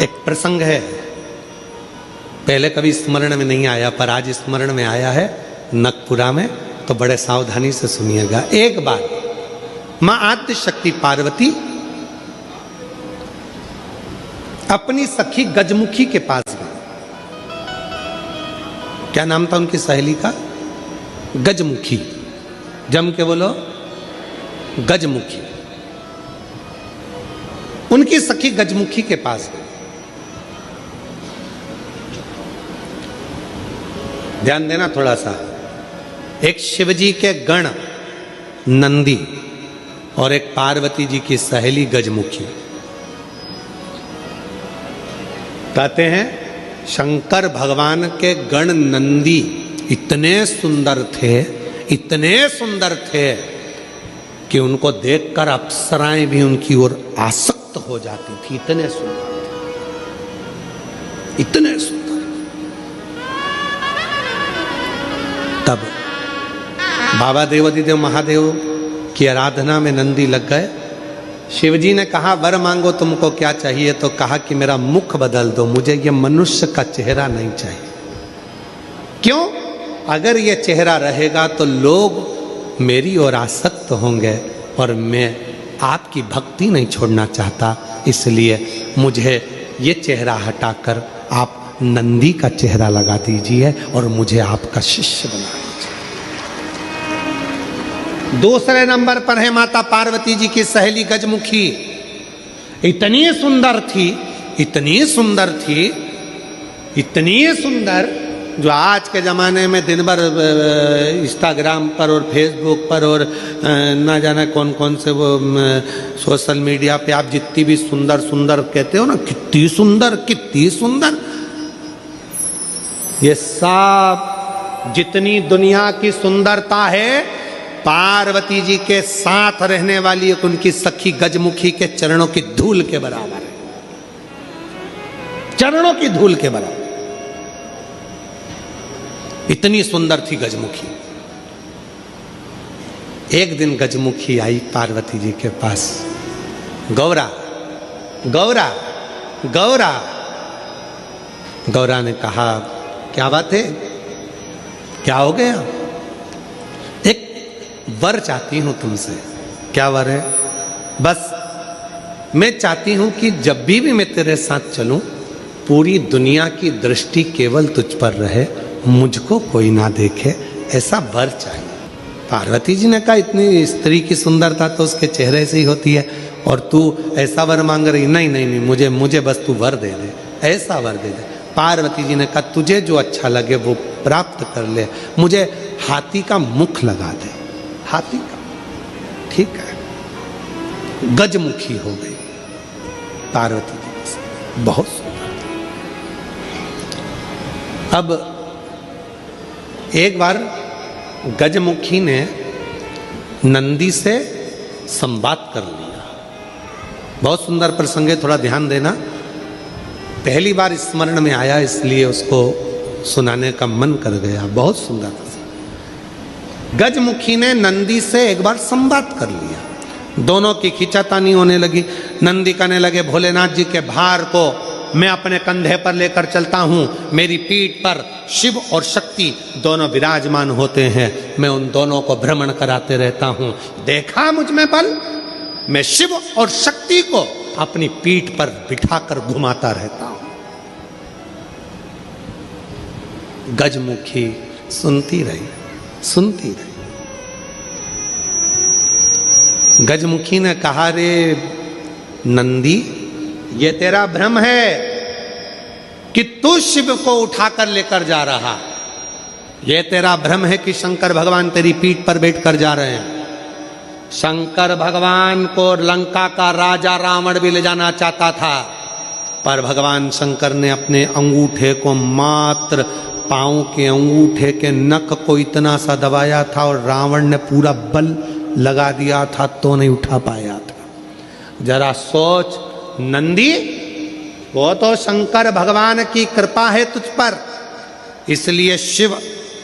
एक प्रसंग है, पहले कभी स्मरण में नहीं आया पर आज स्मरण में आया है नखपुरा में, तो बड़े सावधानी से सुनिएगा। एक बार मां आद्य शक्ति पार्वती अपनी सखी गजमुखी के पास गई। क्या नाम था उनकी सहेली का? गजमुखी। जम के बोलो, गजमुखी। उनकी सखी गजमुखी के पास गई। ध्यान देना थोड़ा सा। एक शिवजी के गण नंदी और एक पार्वती जी की सहेली गजमुखी। कहते हैं शंकर भगवान के गण नंदी इतने सुंदर थे कि उनको देखकर अप्सराएं भी उनकी ओर आसक्त हो जाती थी। इतने सुंदर थे, इतने सुंदर। तब बाबा देवादिदेव महादेव की आराधना में नंदी लग गए। शिवजी ने कहा वर मांगो तुमको क्या चाहिए? तो कहा कि मेरा मुख बदल दो, मुझे ये मनुष्य का चेहरा नहीं चाहिए। क्यों? अगर ये चेहरा रहेगा तो लोग मेरी ओर आसक्त होंगे और मैं आपकी भक्ति नहीं छोड़ना चाहता, इसलिए मुझे ये चेहरा हटाकर आप नंदी का चेहरा लगा दीजिए और मुझे आपका शिष्य बना दीजिए। दूसरे नंबर पर है माता पार्वती जी की सहेली गजमुखी। इतनी सुंदर थी, इतनी सुंदर थी, इतनी सुंदर, जो आज के ज़माने में दिन भर इंस्टाग्राम पर और फेसबुक पर और ना जाने कौन कौन से वो सोशल मीडिया पे आप जितनी भी सुंदर सुंदर कहते हो ना, कितनी सुंदर, कितनी सुंदर, ये सब जितनी दुनिया की सुंदरता है पार्वती जी के साथ रहने वाली एक उनकी सखी गजमुखी के चरणों की धूल के बराबर है। चरणों की धूल के बराबर। इतनी सुंदर थी गजमुखी। एक दिन गजमुखी आई पार्वती जी के पास। गौरा गौरा गौरा। गौरा ने कहा क्या बात है, क्या हो गया? एक वर चाहती हूं तुमसे। क्या वर है? बस मैं चाहती हूं कि जब भी मैं तेरे साथ चलूं पूरी दुनिया की दृष्टि केवल तुझ पर रहे, मुझको कोई ना देखे, ऐसा वर चाहिए। पार्वती जी ने कहा इतनी स्त्री की सुंदरता तो उसके चेहरे से ही होती है और तू ऐसा वर मांग रही? नहीं नहीं नहीं, मुझे बस तू वर दे दे, ऐसा वर दे दे। पार्वती जी ने कहा तुझे जो अच्छा लगे वो प्राप्त कर ले, मुझे हाथी का मुख लगा दे। हाथी का, ठीक है। गजमुखी हो गई पार्वती जी, बहुत सुंदर। अब एक बार गजमुखी ने नंदी से संवाद कर लिया। बहुत सुंदर प्रसंग है, थोड़ा ध्यान देना। पहली बार स्मरण में आया इसलिए उसको सुनाने का मन कर गया। बहुत सुंदर प्रसंग। गजमुखी ने नंदी से एक बार संवाद कर लिया। दोनों की खींचातानी होने लगी। नंदी कहने लगे भोलेनाथ जी के भार को मैं अपने कंधे पर लेकर चलता हूँ, मेरी पीठ पर शिव और शक्ति दोनों विराजमान होते हैं, मैं उन दोनों को भ्रमण कराते रहता हूँ। देखा मुझ में बल, मैं शिव और शक्ति को अपनी पीठ पर बिठाकर घुमाता रहता हूं। गजमुखी सुनती रही, सुनती रही। गजमुखी ने कहा रे नंदी, ये तेरा भ्रम है कि तू शिव को उठाकर लेकर जा रहा। ये तेरा भ्रम है कि शंकर भगवान तेरी पीठ पर बैठकर जा रहे हैं। शंकर भगवान को लंका का राजा रावण भी ले जाना चाहता था, पर भगवान शंकर ने अपने अंगूठे को, मात्र पांव के अंगूठे के नख को इतना सा दबाया था और रावण ने पूरा बल लगा दिया था तो नहीं उठा पाया था। जरा सोच नंदी, वो तो शंकर भगवान की कृपा है तुझ पर, इसलिए शिव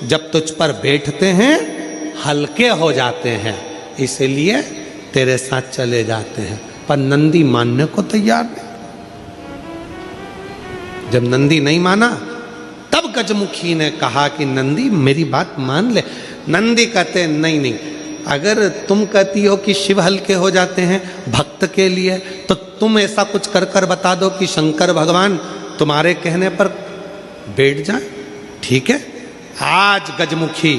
जब तुझ पर बैठते हैं हल्के हो जाते हैं, इसलिए तेरे साथ चले जाते हैं। पर नंदी मानने को तैयार नहीं। जब नंदी नहीं माना तब गजमुखी ने कहा कि नंदी मेरी बात मान ले। नंदी कहते नहीं नहीं, अगर तुम कहती हो कि शिव हल्के हो जाते हैं भक्त के लिए, तो तुम ऐसा कुछ कर कर बता दो कि शंकर भगवान तुम्हारे कहने पर बैठ जाए। ठीक है, आज गजमुखी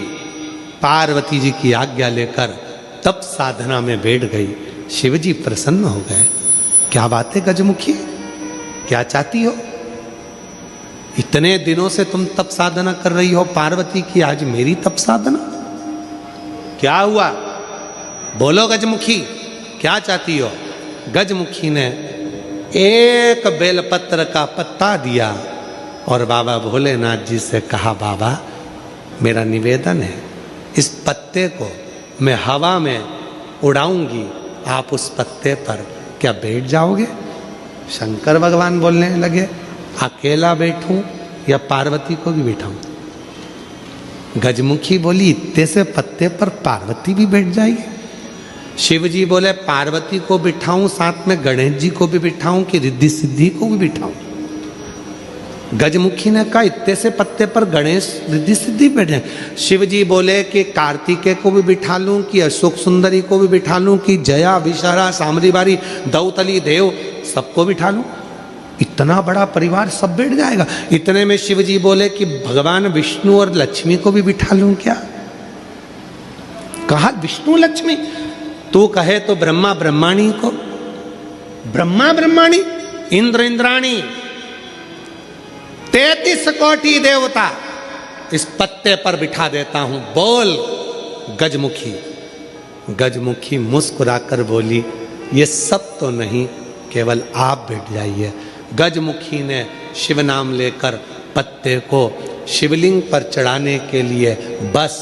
पार्वती जी की आज्ञा लेकर तब साधना में बैठ गई। शिव जी प्रसन्न हो गए। क्या बात है गजमुखी, क्या चाहती हो? इतने दिनों से तुम तप साधना कर रही हो पार्वती की, आज मेरी तप साधना? क्या हुआ? बोलो गजमुखी, क्या चाहती हो? गजमुखी ने एक बेलपत्र का पत्ता दिया और बाबा भोलेनाथ जी से कहा, बाबा मेरा निवेदन है, इस पत्ते को मैं हवा में उड़ाऊंगी, आप उस पत्ते पर क्या बैठ जाओगे? शंकर भगवान बोलने लगे, अकेला बैठूं या पार्वती को भी बैठाऊं? गजमुखी बोली, इतने से पत्ते पर पार्वती भी बैठ जाएगी? शिव जी बोले, पार्वती को बिठाऊं, साथ में गणेश जी को भी बिठाऊं कि रिद्धि सिद्धि को भी बिठाऊं? गजमुखी ने कहा, इतने से पत्ते पर गणेश रिद्धि सिद्धि बैठ जाए। शिव जी बोले कि कार्तिकेय को भी बिठा लूं, कि अशोक सुंदरी को भी बिठा लूं, कि जया विशारा सामरी बारी दौतली देव सबको बिठा लूं? इतना बड़ा परिवार सब बैठ जाएगा? इतने में शिव जी बोले कि भगवान विष्णु और लक्ष्मी को भी बिठा लूं क्या? कहा विष्णु लक्ष्मी, तू कहे तो ब्रह्मा ब्रह्माणी को, ब्रह्मा ब्रह्माणी, इंद्र इंद्राणी, 33 कोटि देवता इस पत्ते पर बिठा देता हूं, बोल गजमुखी। गजमुखी मुस्कुराकर बोली, ये सब तो नहीं, केवल आप बैठ जाइए। गजमुखी ने शिव नाम लेकर पत्ते को शिवलिंग पर चढ़ाने के लिए बस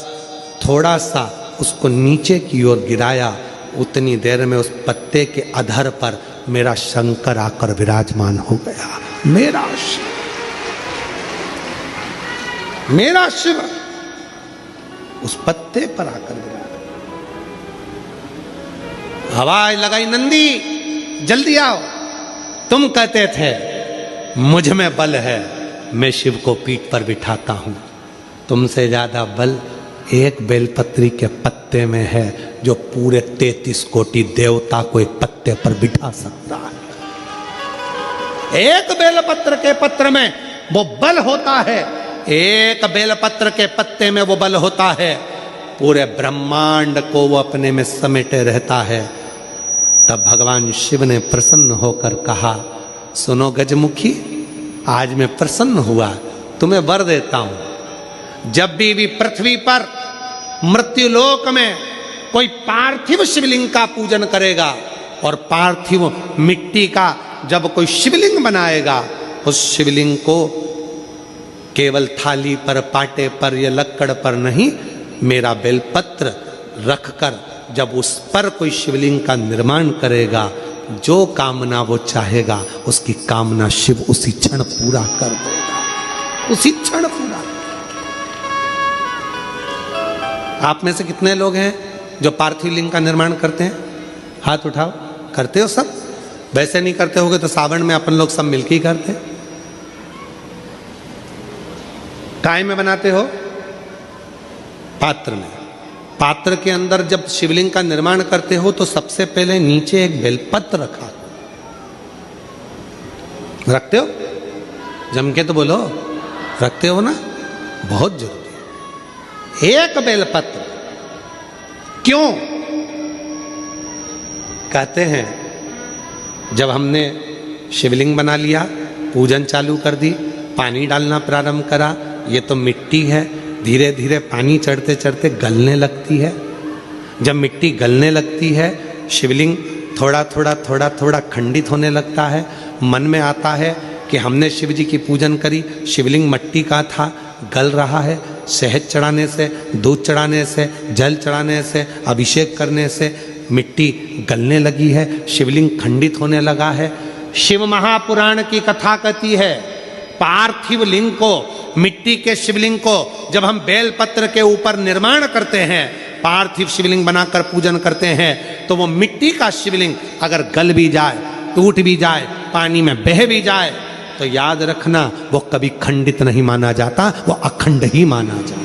थोड़ा सा उसको नीचे की ओर गिराया। उतनी देर में उस पत्ते के अधर पर मेरा शंकर आकर विराजमान हो गया। मेरा शिव, मेरा शिव उस पत्ते पर आकर विराजमान। आवाज लगाई, नंदी जल्दी आओ। तुम कहते थे मुझ में बल है, मैं शिव को पीठ पर बिठाता हूं। तुमसे ज्यादा बल एक बेलपत्री के पत्ते में है, जो पूरे 33 कोटि देवता को एक पत्ते पर बिठा सकता है। एक बेलपत्र के पत्र में वो बल होता है, एक बेलपत्र के पत्ते में वो बल होता है, पूरे ब्रह्मांड को वो अपने में समेटे रहता है। तब भगवान शिव ने प्रसन्न होकर कहा, सुनो गजमुखी, आज मैं प्रसन्न हुआ, तुम्हें वर देता हूं। जब भी पृथ्वी पर मृत्युलोक में कोई पार्थिव शिवलिंग का पूजन करेगा और पार्थिव मिट्टी का जब कोई शिवलिंग बनाएगा, उस शिवलिंग को केवल थाली पर, पाटे पर या लक्कड़ पर नहीं, मेरा बेलपत्र रखकर जब उस पर कोई शिवलिंग का निर्माण करेगा, जो कामना वो चाहेगा उसकी कामना शिव उसी क्षण पूरा कर देगा, उसी क्षण पूरा। आप में से कितने लोग हैं जो पार्थिव लिंग का निर्माण करते हैं? हाथ उठाओ। करते हो सब? वैसे नहीं करते होगे तो सावन में अपन लोग सब मिलकर ही करते। काय में बनाते हो? पात्र में। पात्र के अंदर जब शिवलिंग का निर्माण करते हो तो सबसे पहले नीचे एक बेलपत्र रखा, रखते हो? जम के तो बोलो, रखते हो ना? बहुत जरूरी है एक बेलपत्र। क्यों? कहते हैं जब हमने शिवलिंग बना लिया, पूजन चालू कर दी, पानी डालना प्रारंभ करा, ये तो मिट्टी है, धीरे धीरे पानी चढ़ते चढ़ते गलने लगती है। जब मिट्टी गलने लगती है, शिवलिंग थोड़ा थोड़ा थोड़ा थोड़ा खंडित होने लगता है। मन में आता है कि हमने शिव जी की पूजन करी, शिवलिंग मिट्टी का था, गल रहा है। शहद चढ़ाने से, दूध चढ़ाने से, जल चढ़ाने से, अभिषेक करने से मिट्टी गलने लगी है, शिवलिंग खंडित होने लगा है। शिव महापुराण की कथा कहती है, पार्थिव लिंग को, मिट्टी के शिवलिंग को जब हम बेलपत्र के ऊपर निर्माण करते हैं, पार्थिव शिवलिंग बनाकर पूजन करते हैं, तो वो मिट्टी का शिवलिंग अगर गल भी जाए, टूट भी जाए, पानी में बह भी जाए, तो याद रखना वो कभी खंडित नहीं माना जाता, वो अखंड ही माना जाता।